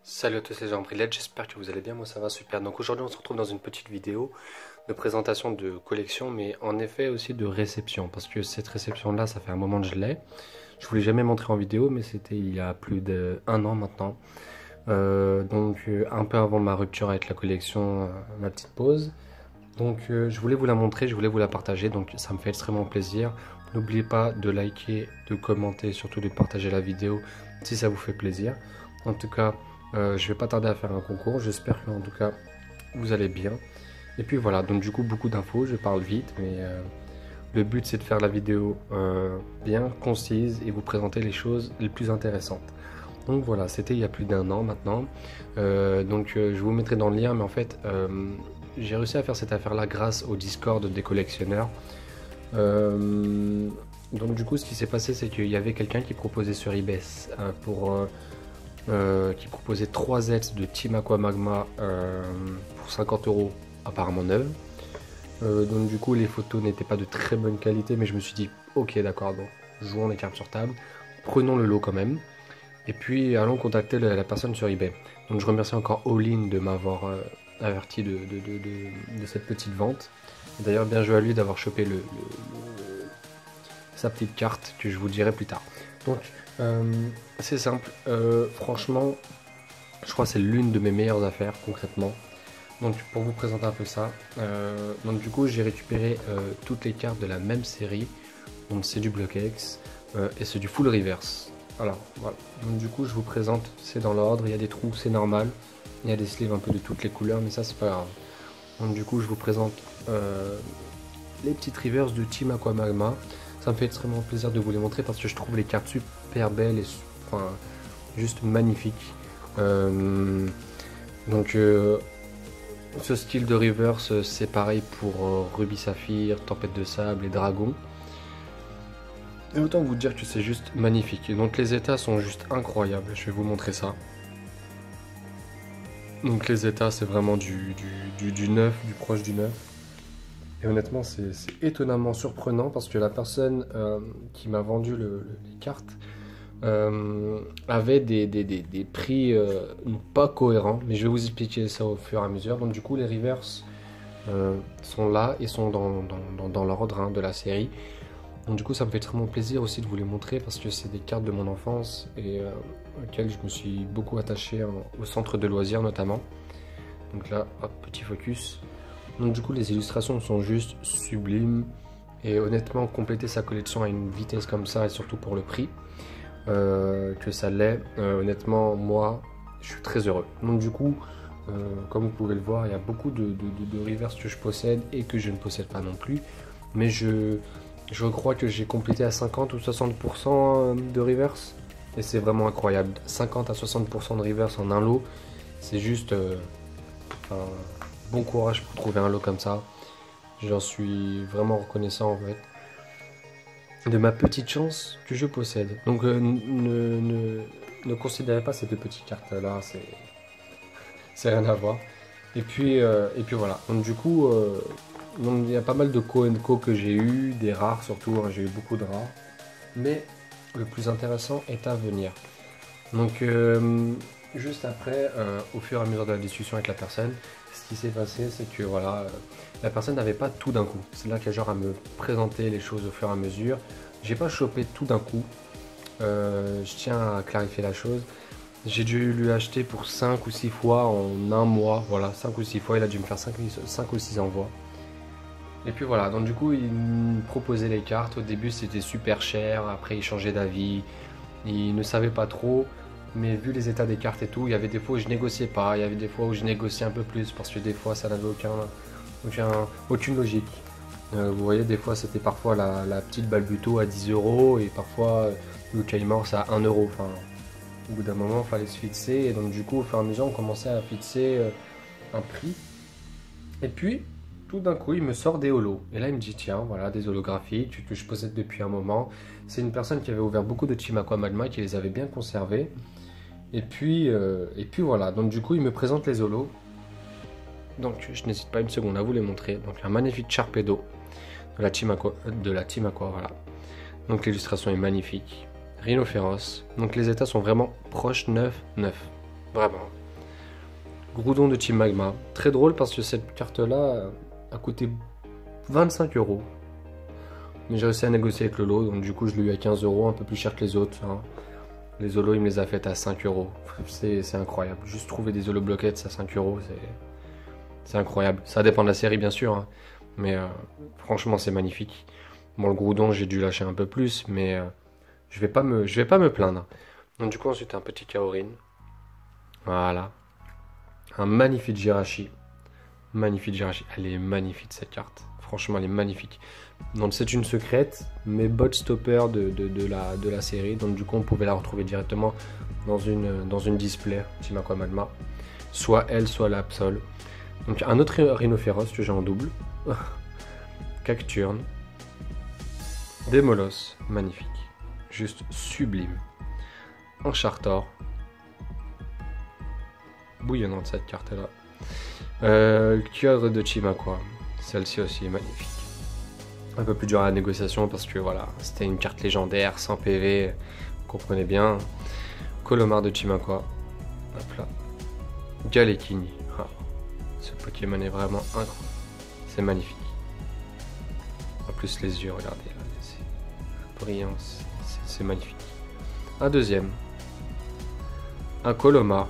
Salut à tous, c'est Jean-Brilette, j'espère que vous allez bien, moi ça va super. Donc aujourd'hui on se retrouve dans une petite vidéo de présentation de collection, mais en effet aussi de réception, parce que cette réception là ça fait un moment que je l'ai. Je vous l'ai jamais montré en vidéo, mais c'était il y a plus d'un an maintenant. Donc un peu avant ma rupture avec la collection, ma petite pause. Donc je voulais vous la montrer, je voulais vous la partager, donc ça me fait extrêmement plaisir. N'oubliez pas de liker, de commenter, surtout de partager la vidéo si ça vous fait plaisir. En tout cas, je vais pas tarder à faire un concours, j'espère qu'en tout cas vous allez bien. Et puis voilà, donc du coup beaucoup d'infos, je parle vite, mais le but c'est de faire la vidéo bien concise et vous présenter les choses les plus intéressantes. Donc voilà, c'était il y a plus d'un an maintenant. Je vous mettrai dans le lien, mais en fait j'ai réussi à faire cette affaire là grâce au Discord des collectionneurs. Donc du coup ce qui s'est passé c'est qu'il y avait quelqu'un qui proposait sur eBay qui proposait 3 sets de Team Aqua Magma pour 50 € apparemment neuves. Donc du coup les photos n'étaient pas de très bonne qualité, mais je me suis dit ok d'accord, donc jouons les cartes sur table, prenons le lot quand même, et puis allons contacter la personne sur eBay. Donc je remercie encore All-in de m'avoir averti de cette petite vente. D'ailleurs bien joué à lui d'avoir chopé sa petite carte que je vous dirai plus tard. Donc c'est simple, franchement je crois que c'est l'une de mes meilleures affaires concrètement. Donc pour vous présenter un peu ça, donc du coup j'ai récupéré toutes les cartes de la même série. Donc c'est du Block X et c'est du full reverse. Alors voilà, donc du coup je vous présente, c'est dans l'ordre, il y a des trous, c'est normal. Il y a des sleeves un peu de toutes les couleurs, mais ça c'est pas grave. Donc du coup je vous présente les petites reverse de Team Aqua Magma. Ça me fait extrêmement plaisir de vous les montrer parce que je trouve les cartes super belles et enfin, juste magnifiques. Ce style de reverse c'est pareil pour Rubis Saphir, Tempête de Sable et Dragon. Et autant vous dire que c'est juste magnifique. Et donc les états sont juste incroyables, je vais vous montrer ça. Donc les états c'est vraiment du neuf, du proche du neuf. Et honnêtement c'est étonnamment surprenant parce que la personne qui m'a vendu les cartes avait des prix pas cohérents, mais je vais vous expliquer ça au fur et à mesure. Donc du coup les reverse sont là et sont dans l'ordre hein, de la série. Donc du coup ça me fait extrêmement plaisir aussi de vous les montrer parce que c'est des cartes de mon enfance et auxquelles je me suis beaucoup attaché hein, au centre de loisirs notamment. Donc là, hop, petit focus. Donc du coup les illustrations sont juste sublimes et honnêtement compléter sa collection à une vitesse comme ça et surtout pour le prix que ça l'est, honnêtement moi je suis très heureux. Donc du coup comme vous pouvez le voir il y a beaucoup de reverse que je possède et que je ne possède pas non plus, mais je crois que j'ai complété à 50 ou 60% de reverse et c'est vraiment incroyable. 50 à 60% de reverse en un lot, c'est juste bon courage pour trouver un lot comme ça. J'en suis vraiment reconnaissant en fait de ma petite chance que je possède. Donc ne considérez pas ces deux petites cartes là, c'est rien à voir. Et puis voilà. Donc du coup donc, il y a pas mal de co que j'ai eu, des rares surtout, hein, j'ai eu beaucoup de rares. Mais le plus intéressant est à venir. Donc juste après, au fur et à mesure de la discussion avec la personne, ce qui s'est passé, c'est que voilà, la personne n'avait pas tout d'un coup. C'est là qu'elle genre à me présenter les choses au fur et à mesure. J'ai pas chopé tout d'un coup. Je tiens à clarifier la chose. J'ai dû lui acheter pour 5 ou 6 fois en un mois. Voilà, 5 ou 6 fois, il a dû me faire 5 ou 6 envois. Et puis voilà, donc du coup il me proposait les cartes. Au début c'était super cher, après il changeait d'avis. Il ne savait pas trop. Mais vu les états des cartes et tout, il y avait des fois où je négociais pas, il y avait des fois où je négociais un peu plus parce que des fois ça n'avait aucune logique. Vous voyez, des fois c'était parfois la petite balbuto à 10 € et parfois le Kaimors à 1 €. Enfin, au bout d'un moment, il fallait se fixer et donc du coup, au fur et à mesure, on commençait à fixer un prix. Et puis, tout d'un coup, il me sort des holos. Et là, il me dit, tiens, voilà, des holographies que je possède depuis un moment. C'est une personne qui avait ouvert beaucoup de Team Aqua Magma, qui les avait bien conservés. Et puis voilà. Donc du coup, il me présente les holos. Donc je n'hésite pas une seconde à vous les montrer. Donc un magnifique Sharpedo de la Team Aqua, voilà. Donc l'illustration est magnifique. Rhinophéros. Donc les états sont vraiment proches, neuf. Vraiment. Groudon de Team Magma. Très drôle parce que cette carte-là a coûté 25 €. Mais j'ai réussi à négocier avec le lot. Donc du coup, je l'ai eu à 15 €, un peu plus cher que les autres. Hein. Les holos, il me les a fait à 5 €. C'est incroyable. Juste trouver des holos bloquettes à 5 €, c'est incroyable. Ça dépend de la série, bien sûr. Hein. Mais franchement, c'est magnifique. Bon, le Groudon, j'ai dû lâcher un peu plus. Mais je vais pas me plaindre. Donc du coup, ensuite, un petit Kaorin. Voilà. Un magnifique Jirachi. Magnifique Jirachi. Elle est magnifique, cette carte. Franchement, elle est magnifique. Donc c'est une secrète, mais bot stopper de la série. Donc du coup, on pouvait la retrouver directement dans une display Team Aqua Magma. Soit elle, soit l'Absol. Donc un autre Rhinophéros que j'ai en double. Cacturne. Démolos. Magnifique. Juste sublime. Un Chartor. Bouillonnante cette carte-là. Cœur de Team Aqua. Celle-ci aussi est magnifique. Un peu plus dur à la négociation parce que voilà, c'était une carte légendaire, sans PV, vous comprenez bien. Colomar de Team Aqua. Hop là. Galekini. Ah, ce Pokémon est vraiment incroyable. C'est magnifique. En plus les yeux, regardez là, c'est brillant, c'est magnifique. Un deuxième. Un Colomar.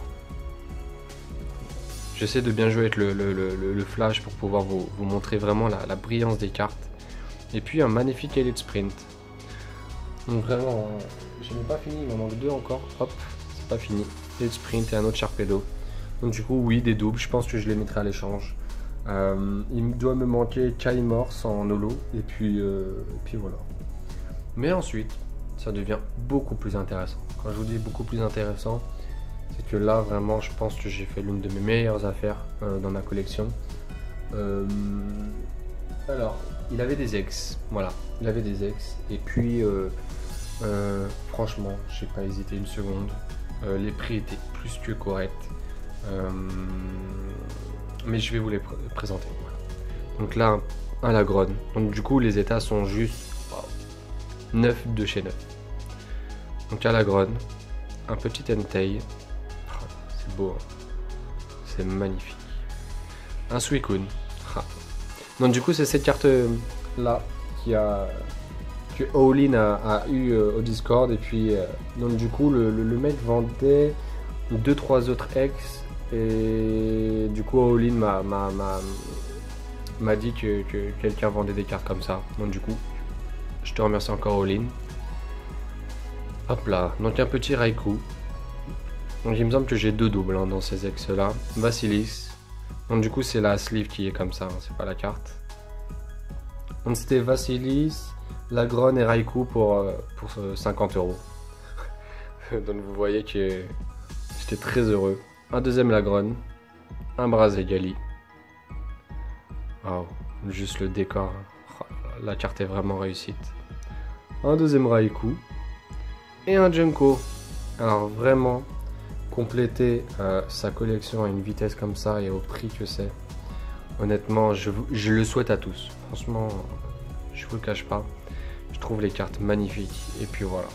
J'essaie de bien jouer avec le flash pour pouvoir vous montrer vraiment la brillance des cartes. Et puis un magnifique Elite Sprint. Donc vraiment, je n'ai pas fini, il m'en manque 2 encore. Hop, c'est pas fini. Elite Sprint et un autre Sharpedo. Donc du coup, oui, des doubles, je pense que je les mettrai à l'échange. Il doit me manquer Kalimorse en holo. Et puis voilà. Mais ensuite, ça devient beaucoup plus intéressant. Quand je vous dis beaucoup plus intéressant, c'est que là, vraiment, je pense que j'ai fait l'une de mes meilleures affaires dans ma collection. Alors, il avait des ex, voilà, il avait des ex. Et puis, franchement, j'ai pas hésité une seconde. Les prix étaient plus que corrects. Mais je vais vous les présenter. Voilà. Donc là, un Lagron. Donc du coup, les états sont juste 9 de chez 9. Donc un Lagron, un petit Entei. C'est beau, hein. C'est magnifique. Un Suicune. Donc du coup, c'est cette carte là que Owlin a eu au Discord. Et puis donc du coup, le mec vendait 2-3 autres ex. Et du coup, Owlin m'a dit que quelqu'un vendait des cartes comme ça. Donc du coup, je te remercie encore, Owlin. Hop là, donc un petit Raikou. Donc il me semble que j'ai 2 doubles hein, dans ces ex là. Vassilis. Donc du coup c'est la sleeve qui est comme ça, hein, c'est pas la carte. Donc c'était Vassilis, Lagron et Raikou pour 50 €. Donc vous voyez que j'étais très heureux. Un deuxième Lagron, un Brazegali. Wow, juste le décor. Oh, la carte est vraiment réussite. Un deuxième Raikou et un Junko. Alors vraiment, compléter sa collection à une vitesse comme ça et au prix que c'est, honnêtement, je le souhaite à tous. Franchement, je vous le cache pas. Je trouve les cartes magnifiques. Et puis voilà.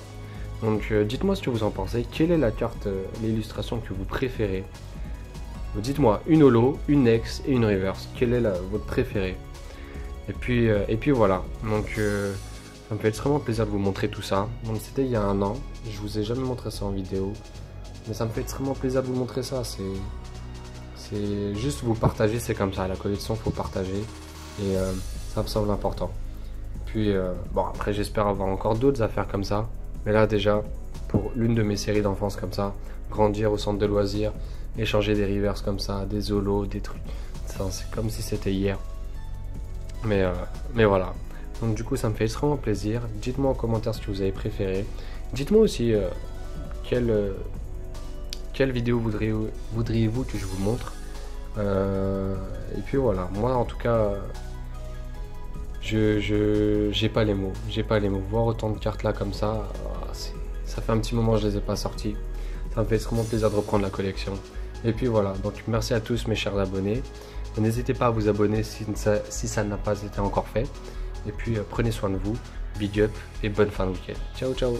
Donc dites-moi ce que vous en pensez. Quelle est la carte, l'illustration que vous préférez? Dites-moi une holo, une ex et une reverse. Quelle est votre préférée? Et puis voilà. Donc ça me fait extrêmement plaisir de vous montrer tout ça. Donc c'était il y a un an. Je vous ai jamais montré ça en vidéo. Mais ça me fait extrêmement plaisir de vous montrer ça. C'est juste vous partager, c'est comme ça. La collection, faut partager. Et ça me semble important. Puis bon, après j'espère avoir encore d'autres affaires comme ça. Mais là déjà, pour l'une de mes séries d'enfance comme ça, grandir au centre de loisirs, échanger des reverse comme ça, des holos, des trucs. C'est comme si c'était hier. Mais voilà. Donc du coup ça me fait extrêmement plaisir. Dites-moi en commentaire ce que vous avez préféré. Dites-moi aussi quelle vidéo voudriez-vous que je vous montre. Et puis voilà, moi en tout cas, j'ai pas les mots, Voir autant de cartes là comme ça, ça fait un petit moment que je les ai pas sorties. Ça me fait extrêmement plaisir de reprendre la collection. Et puis voilà, donc merci à tous mes chers abonnés. N'hésitez pas à vous abonner si ça n'a pas été encore fait. Et puis prenez soin de vous, big up et bonne fin de week-end. Ciao ciao.